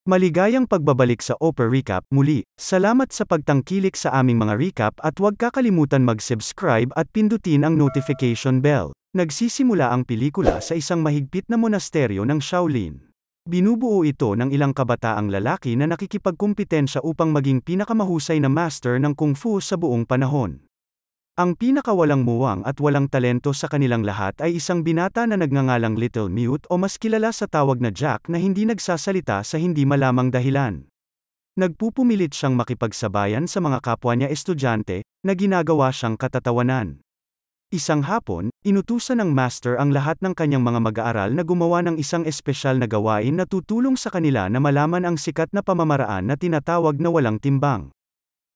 Maligayang pagbabalik sa Oprah Recap muli. Salamat sa pagtangkilik sa aming mga recap at huwag kakalimutan mag-subscribe at pindutin ang notification bell. Nagsisimula ang pelikula sa isang mahigpit na monasteryo ng Shaolin. Binubuo ito ng ilang kabataang lalaki na nakikipagkumpetensya upang maging pinakamahusay na master ng kung fu sa buong panahon. Ang pinakawalang muwang at walang talento sa kanilang lahat ay isang binata na nagngangalang Little Mute o mas kilala sa tawag na Jack na hindi nagsasalita sa hindi malamang dahilan. Nagpupumilit siyang makipagsabayan sa mga kapwa niya estudyante, na ginagawa siyang katatawanan. Isang hapon, inutusan ng master ang lahat ng kanyang mga mag-aaral na gumawa ng isang espesyal na gawain na tutulong sa kanila na malaman ang sikat na pamamaraan na tinatawag na walang timbang.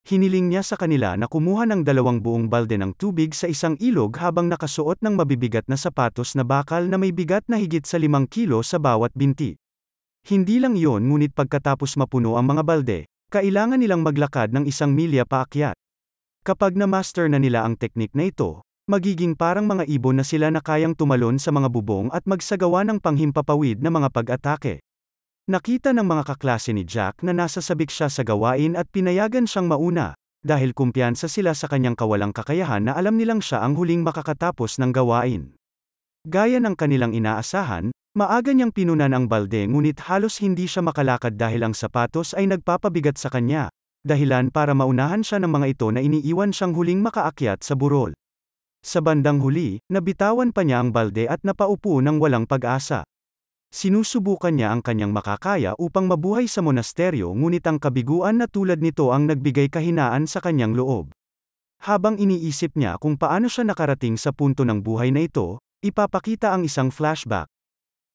Hiniling niya sa kanila na kumuha ng 2 buong balde ng tubig sa isang ilog habang nakasuot ng mabibigat na sapatos na bakal na may bigat na higit sa 5 kilo sa bawat binti. Hindi lang iyon, ngunit pagkatapos mapuno ang mga balde, kailangan nilang maglakad ng 1 milya paakyat. Kapag na-master na nila ang teknik na ito, magiging parang mga ibon na sila na kayang tumalon sa mga bubong at magsagawa ng panghimpapawid na mga pag-atake. Nakita ng mga kaklase ni Jack na nasasabik siya sa gawain at pinayagan siyang mauna, dahil kumpiyansa sila sa kanyang kawalang kakayahan na alam nilang siya ang huling makakatapos ng gawain. Gaya ng kanilang inaasahan, maaga niyang pinunan ang balde ngunit halos hindi siya makalakad dahil ang sapatos ay nagpapabigat sa kanya, dahilan para maunahan siya ng mga ito na iniiwan siyang huling makaakyat sa burol. Sa bandang huli, nabitawan pa niya ang balde at napaupo ng walang pag-asa. Sinusubukan niya ang kanyang makakaya upang mabuhay sa monasteryo ngunit ang kabiguan na tulad nito ang nagbigay kahinaan sa kanyang loob. Habang iniisip niya kung paano siya nakarating sa punto ng buhay na ito, ipapakita ang isang flashback.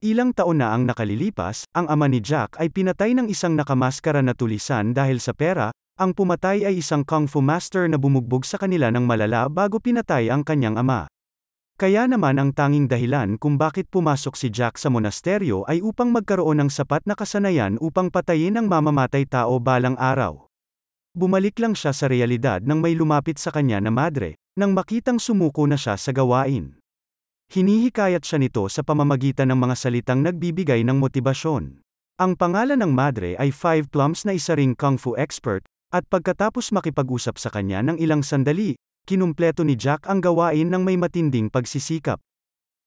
Ilang taon na ang nakalilipas, ang ama ni Jack ay pinatay ng isang nakamaskara na tulisan dahil sa pera. Ang pumatay ay isang kung fu master na bumugbog sa kanila ng malala bago pinatay ang kanyang ama. Kaya naman ang tanging dahilan kung bakit pumasok si Jack sa monasteryo ay upang magkaroon ng sapat na kasanayan upang patayin ang mamamatay tao balang araw. Bumalik lang siya sa realidad nang may lumapit sa kanya na madre, nang makitang sumuko na siya sa gawain. Hinihikayat siya nito sa pamamagitan ng mga salitang nagbibigay ng motibasyon. Ang pangalan ng madre ay Five Plums na isa ring kung fu expert, at pagkatapos makipag-usap sa kanya ng ilang sandali, kinumpleto ni Jack ang gawain ng may matinding pagsisikap.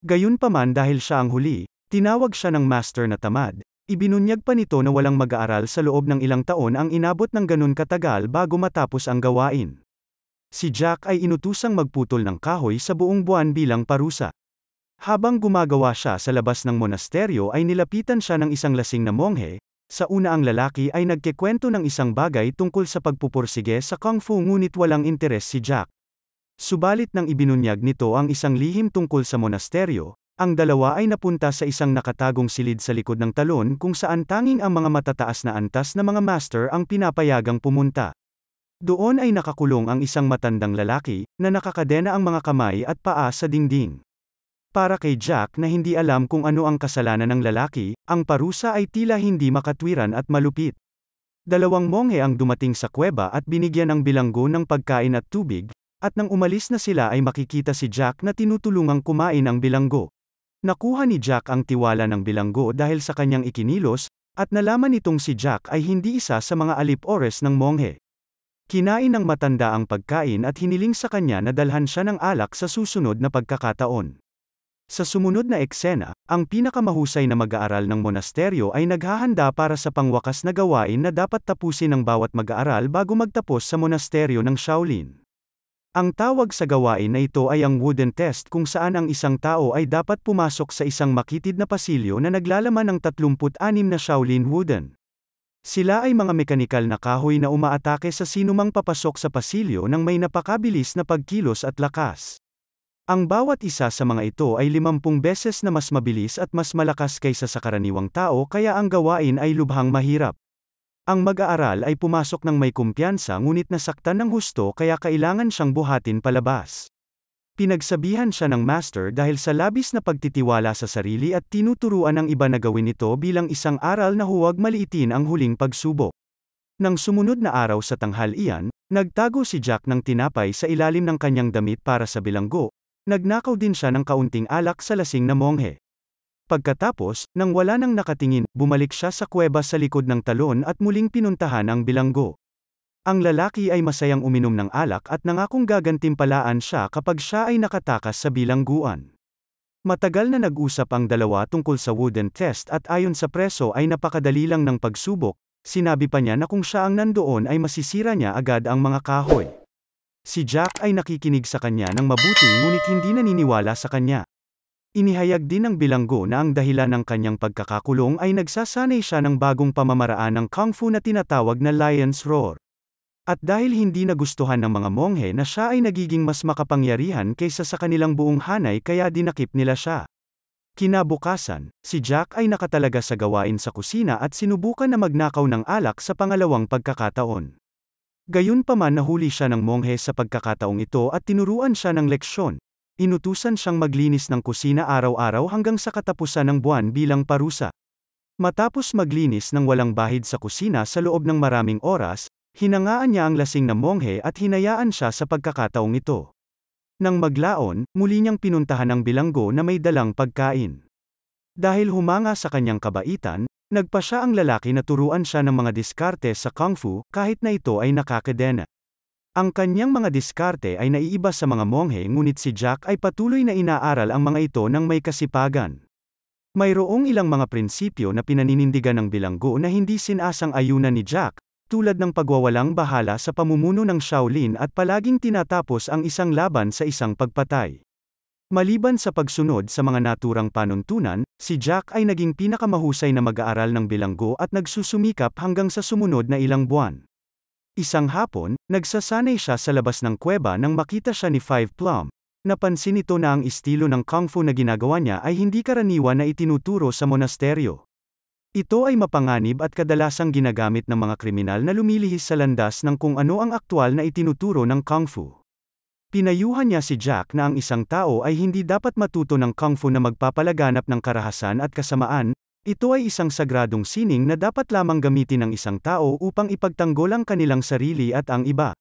Gayunpaman dahil siya ang huli, tinawag siya ng master na tamad, ibinunyag pa nito na walang mag-aaral sa loob ng ilang taon ang inabot ng ganun katagal bago matapos ang gawain. Si Jack ay inutusang magputol ng kahoy sa buong buwan bilang parusa. Habang gumagawa siya sa labas ng monasteryo ay nilapitan siya ng isang lasing na monghe. Sa una ang lalaki ay nagkikwento ng isang bagay tungkol sa pagpupursige sa kung fu ngunit walang interes si Jack. Subalit nang ibinunyag nito ang isang lihim tungkol sa monasteryo, ang dalawa ay napunta sa isang nakatagong silid sa likod ng talon kung saan tanging ang mga matataas na antas na mga master ang pinapayagang pumunta. Doon ay nakakulong ang isang matandang lalaki, na nakakadena ang mga kamay at paa sa dingding. Para kay Jack na hindi alam kung ano ang kasalanan ng lalaki, ang parusa ay tila hindi makatwiran at malupit. 2 monghe ang dumating sa kuweba at binigyan ng bilanggo ng pagkain at tubig, at nang umalis na sila ay makikita si Jack na tinutulungang kumain ang bilanggo. Nakuha ni Jack ang tiwala ng bilanggo dahil sa kanyang ikinilos, at nalaman nitong si Jack ay hindi isa sa mga alip-ores ng monghe. Kinain ng matanda ang pagkain at hiniling sa kanya na dalhan siya ng alak sa susunod na pagkakataon. Sa sumunod na eksena, ang pinakamahusay na mag-aaral ng monasteryo ay naghahanda para sa pangwakas na gawain na dapat tapusin ng bawat mag-aaral bago magtapos sa monasteryo ng Shaolin. Ang tawag sa gawain na ito ay ang wooden test kung saan ang isang tao ay dapat pumasok sa isang makitid na pasilyo na naglalaman ng 36 na Shaolin wooden. Sila ay mga mekanikal na kahoy na umaatake sa sinumang papasok sa pasilyo ng may napakabilis na pagkilos at lakas. Ang bawat isa sa mga ito ay 50 beses na mas mabilis at mas malakas kaysa sa karaniwang tao kaya ang gawain ay lubhang mahirap. Ang mag-aaral ay pumasok ng may kumpiyansa ngunit nasaktan ng husto kaya kailangan siyang buhatin palabas. Pinagsabihan siya ng master dahil sa labis na pagtitiwala sa sarili at tinuturuan ng iba na gawin ito bilang isang aral na huwag maliitin ang huling pagsubok. Nang sumunod na araw sa tanghalian, nagtago si Jack ng tinapay sa ilalim ng kanyang damit para sa bilanggo. Nagnakaw din siya ng kaunting alak sa lasing na monghe. Pagkatapos, nang wala nang nakatingin, bumalik siya sa kuweba sa likod ng talon at muling pinuntahan ang bilanggo. Ang lalaki ay masayang uminom ng alak at nangakong gagantimpalaan siya kapag siya ay nakatakas sa bilangguan. Matagal na nag-usap ang dalawa tungkol sa wooden test at ayon sa preso ay napakadali lang ng pagsubok, sinabi pa niya na kung siya ang nandoon ay masisira niya agad ang mga kahoy. Si Jack ay nakikinig sa kanya ng mabuti ngunit hindi naniniwala sa kanya. Inihayag din ng bilanggo na ang dahilan ng kanyang pagkakakulong ay nagsasanay siya ng bagong pamamaraan ng kung fu na tinatawag na Lion's Roar. At dahil hindi nagustuhan ng mga monghe na siya ay nagiging mas makapangyarihan kaysa sa kanilang buong hanay kaya dinakip nila siya. Kinabukasan, si Jack ay nakatalaga sa gawain sa kusina at sinubukan na magnakaw ng alak sa pangalawang pagkakataon. Gayunpaman nahuli siya ng monghe sa pagkakataong ito at tinuruan siya ng leksyon. Inutusan siyang maglinis ng kusina araw-araw hanggang sa katapusan ng buwan bilang parusa. Matapos maglinis ng walang bahid sa kusina sa loob ng maraming oras, hinangaan niya ang lasing na monghe at hinayaan siya sa pagkakataong ito. Nang maglaon, muli niyang pinuntahan ang bilanggo na may dalang pagkain. Dahil humanga sa kanyang kabaitan, nagpa siya ang lalaki na turuan siya ng mga diskarte sa kung fu kahit na ito ay nakakadena. Ang kanyang mga diskarte ay naiiba sa mga monghe ngunit si Jack ay patuloy na inaaral ang mga ito ng may kasipagan. Mayroong ilang mga prinsipyo na pinaninindigan ng bilanggo na hindi sinasang-ayunan ni Jack, tulad ng pagwawalang bahala sa pamumuno ng Shaolin at palaging tinatapos ang isang laban sa isang pagpatay. Maliban sa pagsunod sa mga naturang panuntunan, si Jack ay naging pinakamahusay na mag-aaral ng bilanggo at nagsusumikap hanggang sa sumunod na ilang buwan. Isang hapon, nagsasanay siya sa labas ng kuweba nang makita siya ni Five Plum. Napansin ito na ang estilo ng kung fu na ginagawa niya ay hindi karaniwan na itinuturo sa monasteryo. Ito ay mapanganib at kadalasang ginagamit ng mga kriminal na lumilihis sa landas ng kung ano ang aktwal na itinuturo ng kung fu. Pinayuhan niya si Jack na ang isang tao ay hindi dapat matuto ng kung fu na magpapalaganap ng karahasan at kasamaan. Ito ay isang sagradong sining na dapat lamang gamitin ng isang tao upang ipagtanggol ang kanilang sarili at ang iba.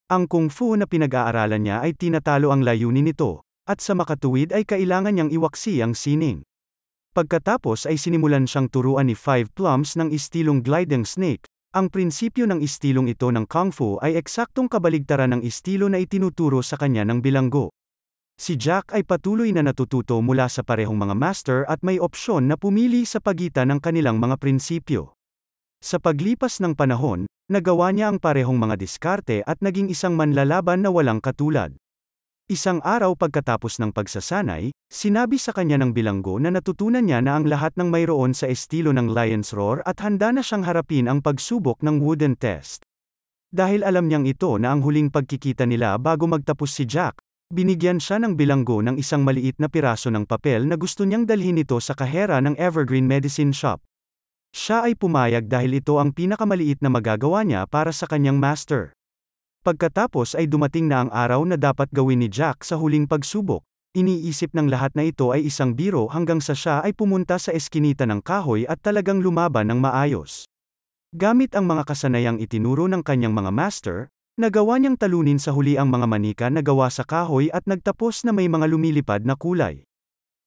Ang kung fu na pinag-aaralan niya ay tinatalo ang layunin nito, at sa makatuwid ay kailangan niyang iwaksi ang sining. Pagkatapos ay sinimulan siyang turuan ni Five Plums ng istilong gliding snake. Ang prinsipyo ng istilong ito ng kung fu ay eksaktong kabaligtaran ng estilo na itinuturo sa kanya ng bilanggo. Si Jack ay patuloy na natututo mula sa parehong mga master at may opsyon na pumili sa pagitan ng kanilang mga prinsipyo. Sa paglipas ng panahon, nagawa niya ang parehong mga diskarte at naging isang manlalaban na walang katulad. Isang araw pagkatapos ng pagsasanay, sinabi sa kanya ng bilanggo na natutunan niya na ang lahat ng mayroon sa estilo ng Lion's Roar at handa na siyang harapin ang pagsubok ng wooden test. Dahil alam niyang ito na ang huling pagkikita nila bago magtapos si Jack, binigyan siya ng bilanggo ng isang maliit na piraso ng papel na gusto niyang dalhin ito sa kahera ng Evergreen Medicine Shop. Siya ay pumayag dahil ito ang pinakamaliit na magagawa niya para sa kanyang master. Pagkatapos ay dumating na ang araw na dapat gawin ni Jack sa huling pagsubok. Iniisip ng lahat na ito ay isang biro hanggang sa siya ay pumunta sa eskinita ng kahoy at talagang lumaban ng maayos. Gamit ang mga kasanayang itinuro ng kanyang mga master, nagawa niyang talunin sa huli ang mga manika na gawa sa kahoy at nagtapos na may mga lumilipad na kulay.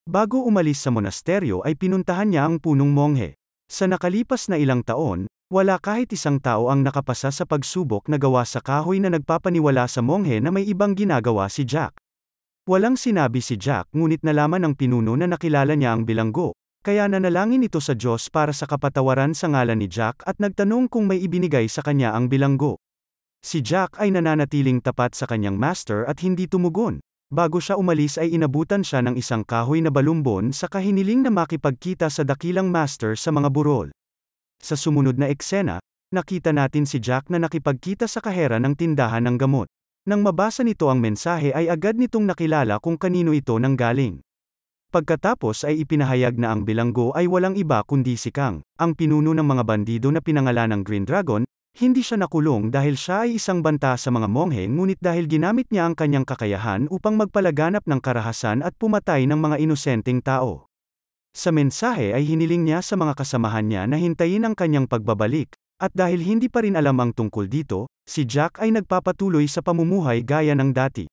Bago umalis sa monasteryo ay pinuntahan niya ang punong monghe. Sa nakalipas na ilang taon, wala kahit isang tao ang nakapasa sa pagsubok na gawa sa kahoy na nagpapaniwala sa monghe na may ibang ginagawa si Jack. Walang sinabi si Jack ngunit nalaman ng pinuno na nakilala niya ang bilanggo, kaya nanalangin ito sa Diyos para sa kapatawaran sa ngalan ni Jack at nagtanong kung may ibinigay sa kanya ang bilanggo. Si Jack ay nananatiling tapat sa kanyang master at hindi tumugon. Bago siya umalis ay inabutan siya ng isang kahoy na balumbon sa kahiniling na makipagkita sa dakilang master sa mga burol. Sa sumunod na eksena, nakita natin si Jack na nakipagkita sa kahera ng tindahan ng gamot. Nang mabasa nito ang mensahe ay agad nitong nakilala kung kanino ito nanggaling. Pagkatapos ay ipinahayag na ang bilanggo ay walang iba kundi si Kang, ang pinuno ng mga bandido na pinangalanang Green Dragon. Hindi siya nakulong dahil siya ay isang banta sa mga monghe ngunit dahil ginamit niya ang kanyang kakayahan upang magpalaganap ng karahasan at pumatay ng mga inosenteng tao. Sa mensahe ay hiniling niya sa mga kasamahan niya na hintayin ang kanyang pagbabalik, at dahil hindi pa rin alam ang tungkol dito, si Jack ay nagpapatuloy sa pamumuhay gaya ng dati.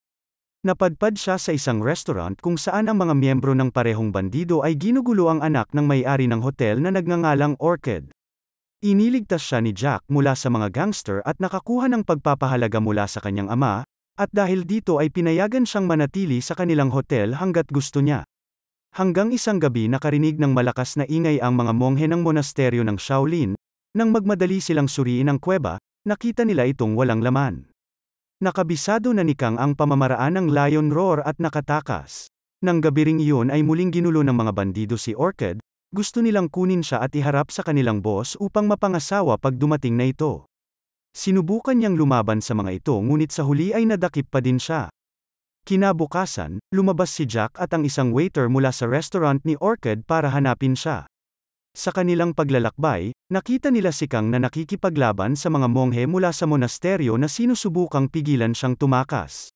Napadpad siya sa isang restaurant kung saan ang mga miyembro ng parehong bandido ay ginugulo ang anak ng may-ari ng hotel na nagngangalang Orchid. Iniligtas siya ni Jack mula sa mga gangster at nakakuha ng pagpapahalaga mula sa kanyang ama, at dahil dito ay pinayagan siyang manatili sa kanilang hotel hanggat gusto niya. Hanggang isang gabi nakarinig ng malakas na ingay ang mga monghe ng monasteryo ng Shaolin. Nang magmadali silang suriin ang kuweba, nakita nila itong walang laman. Nakabisado na ni Kang ang pamamaraan ng lion roar at nakatakas. Nang gabi ring iyon ay muling ginulo ng mga bandido si Orchid, gusto nilang kunin siya at iharap sa kanilang boss upang mapangasawa pag dumating na ito. Sinubukan niyang lumaban sa mga ito ngunit sa huli ay nadakip pa din siya. Kinabukasan, lumabas si Jack at ang isang waiter mula sa restaurant ni Orchid para hanapin siya. Sa kanilang paglalakbay, nakita nila si Kang na nakikipaglaban sa mga monghe mula sa monasteryo na sinusubukang pigilan siyang tumakas.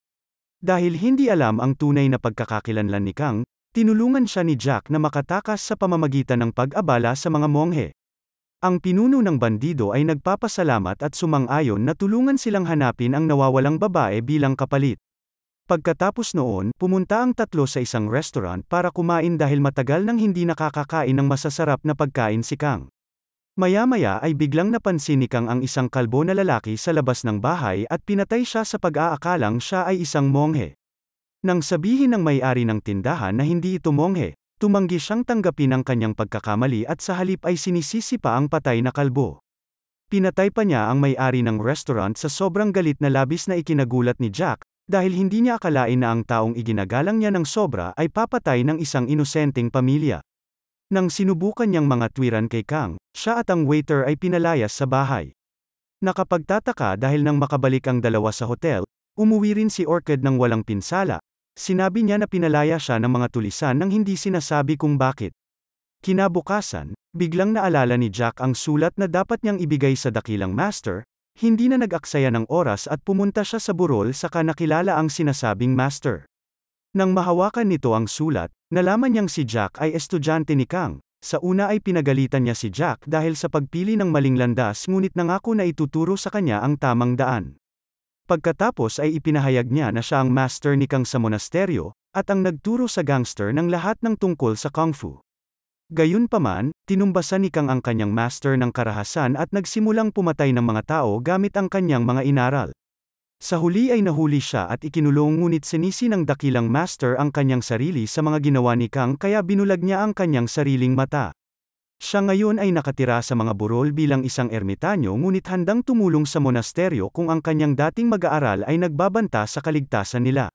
Dahil hindi alam ang tunay na pagkakakilanlan ni Kang, tinulungan siya ni Jack na makatakas sa pamamagitan ng pag-abala sa mga monghe. Ang pinuno ng bandido ay nagpapasalamat at sumang-ayon na tulungan silang hanapin ang nawawalang babae bilang kapalit. Pagkatapos noon, pumunta ang tatlo sa isang restaurant para kumain dahil matagal nang hindi nakakakain ng masasarap na pagkain si Kang. Maya-maya ay biglang napansin ni Kang ang isang kalbo na lalaki sa labas ng bahay at pinatay siya sa pag-aakalang siya ay isang monghe. Nang sabihin ng may-ari ng tindahan na hindi ito monghe, tumanggi siyang tanggapin ang kanyang pagkakamali at sa halip ay sinisisi pa ang patay na kalbo. Pinatay pa niya ang may-ari ng restaurant sa sobrang galit na labis na ikinagulat ni Jack, dahil hindi niya akalain na ang taong iginagalang niya ng sobra ay papatay ng isang inosenteng pamilya. Nang sinubukan niyang mga tuwiran kay Kang, siya at ang waiter ay pinalayas sa bahay. Nakapagtataka dahil nang makabalik ang dalawa sa hotel, umuwi rin si Orchid ng walang pinsala. Sinabi niya na pinalaya siya ng mga tulisan nang hindi sinasabi kung bakit. Kinabukasan, biglang naalala ni Jack ang sulat na dapat niyang ibigay sa dakilang master. Hindi na nag-aksaya ng oras at pumunta siya sa burol saka nakilala ang sinasabing master. Nang mahawakan nito ang sulat, nalaman niyang si Jack ay estudyante ni Kang. Sa una ay pinagalitan niya si Jack dahil sa pagpili ng maling landas ngunit nangako na ituturo sa kanya ang tamang daan. Pagkatapos ay ipinahayag niya na siya ang master ni Kang sa monasteryo, at ang nagturo sa gangster ng lahat ng tungkol sa Kung Fu. Gayunpaman, tinumbasan ni Kang ang kanyang master ng karahasan at nagsimulang pumatay ng mga tao gamit ang kanyang mga inaral. Sa huli ay nahuli siya at ikinulong ngunit sinisi ng dakilang master ang kanyang sarili sa mga ginawa ni Kang kaya binulag niya ang kanyang sariling mata. Siya ngayon ay nakatira sa mga burol bilang isang ermitanyo ngunit handang tumulong sa monasteryo kung ang kanyang dating mag-aaral ay nagbabanta sa kaligtasan nila.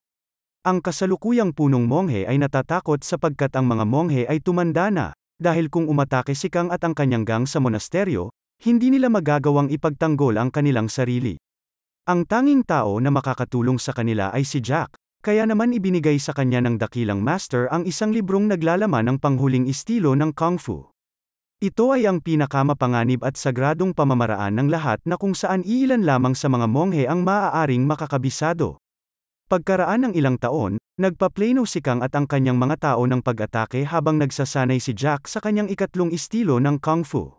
Ang kasalukuyang punong monghe ay natatakot sapagkat ang mga monghe ay tumanda na. Dahil kung umatake si Kang at ang kanyang gang sa monasteryo, hindi nila magagawang ipagtanggol ang kanilang sarili. Ang tanging tao na makakatulong sa kanila ay si Jack, kaya naman ibinigay sa kanya ng dakilang master ang isang librong naglalaman ng panghuling estilo ng Kung Fu. Ito ay ang pinakamapanganib at sagradong pamamaraan ng lahat na kung saan iilan lamang sa mga monghe ang maaaring makakabisado. Pagkaraan ng ilang taon, nagpa-plano si Kang at ang kanyang mga tao ng pag-atake habang nagsasanay si Jack sa kanyang ikatlong estilo ng Kung Fu.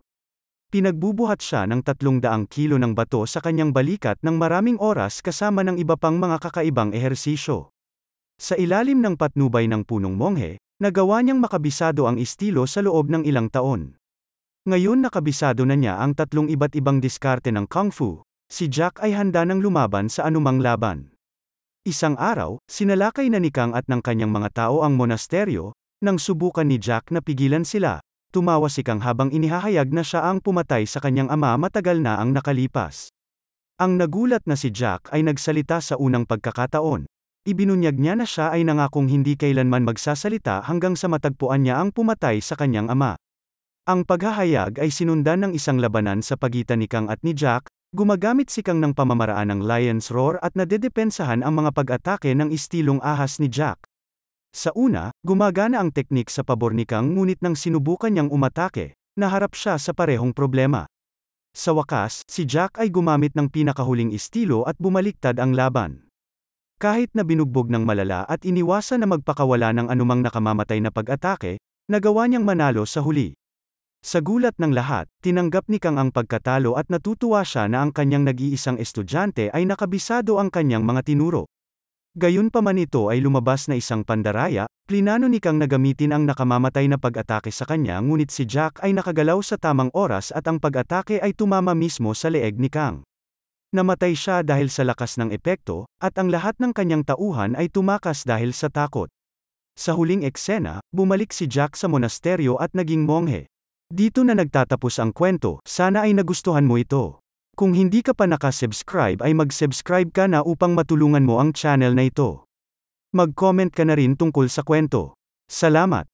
Pinagbubuhat siya ng 300 kilo ng bato sa kanyang balikat ng maraming oras kasama ng iba pang mga kakaibang ehersisyo. Sa ilalim ng patnubay ng punong monghe, nagawa niyang makabisado ang estilo sa loob ng ilang taon. Ngayon nakabisado na niya ang 3 iba't ibang diskarte ng Kung Fu, si Jack ay handa ng lumaban sa anumang laban. Isang araw, sinalakay na ni Kang at ng kanyang mga tao ang monasteryo. Nang subukan ni Jack na pigilan sila, tumawa si Kang habang inihahayag na siya ang pumatay sa kanyang ama matagal na ang nakalipas. Ang nagulat na si Jack ay nagsalita sa unang pagkakataon. Ibinunyag niya na siya ay nangakong hindi kailanman magsasalita hanggang sa matagpuan niya ang pumatay sa kanyang ama. Ang paghahayag ay sinundan ng isang labanan sa pagitan ni Kang at ni Jack. Gumagamit si Kang ng pamamaraan ng Lion's Roar at nadedepensahan ang mga pag-atake ng istilong ahas ni Jack. Sa una, gumagana ang teknik sa pabor ni Kang ngunit nang sinubukan niyang umatake, naharap siya sa parehong problema. Sa wakas, si Jack ay gumamit ng pinakahuling estilo at bumaliktad ang laban. Kahit na binugbog ng malala at iniwasan na magpakawala ng anumang nakamamatay na pag-atake, nagawa niyang manalo sa huli. Sa gulat ng lahat, tinanggap ni Kang ang pagkatalo at natutuwa siya na ang kanyang nag-iisang estudyante ay nakabisado ang kanyang mga tinuro. Gayunpaman ito ay lumabas na isang pandaraya, plinano ni Kang na gamitin ang nakamamatay na pag-atake sa kanya ngunit si Jack ay nakagalaw sa tamang oras at ang pag-atake ay tumama mismo sa leeg ni Kang. Namatay siya dahil sa lakas ng epekto, at ang lahat ng kanyang tauhan ay tumakas dahil sa takot. Sa huling eksena, bumalik si Jack sa monasteryo at naging monghe. Dito na nagtatapos ang kwento, sana ay nagustuhan mo ito. Kung hindi ka pa nakasubscribe ay mag-subscribe ka na upang matulungan mo ang channel na ito. Mag-comment ka na rin tungkol sa kwento. Salamat!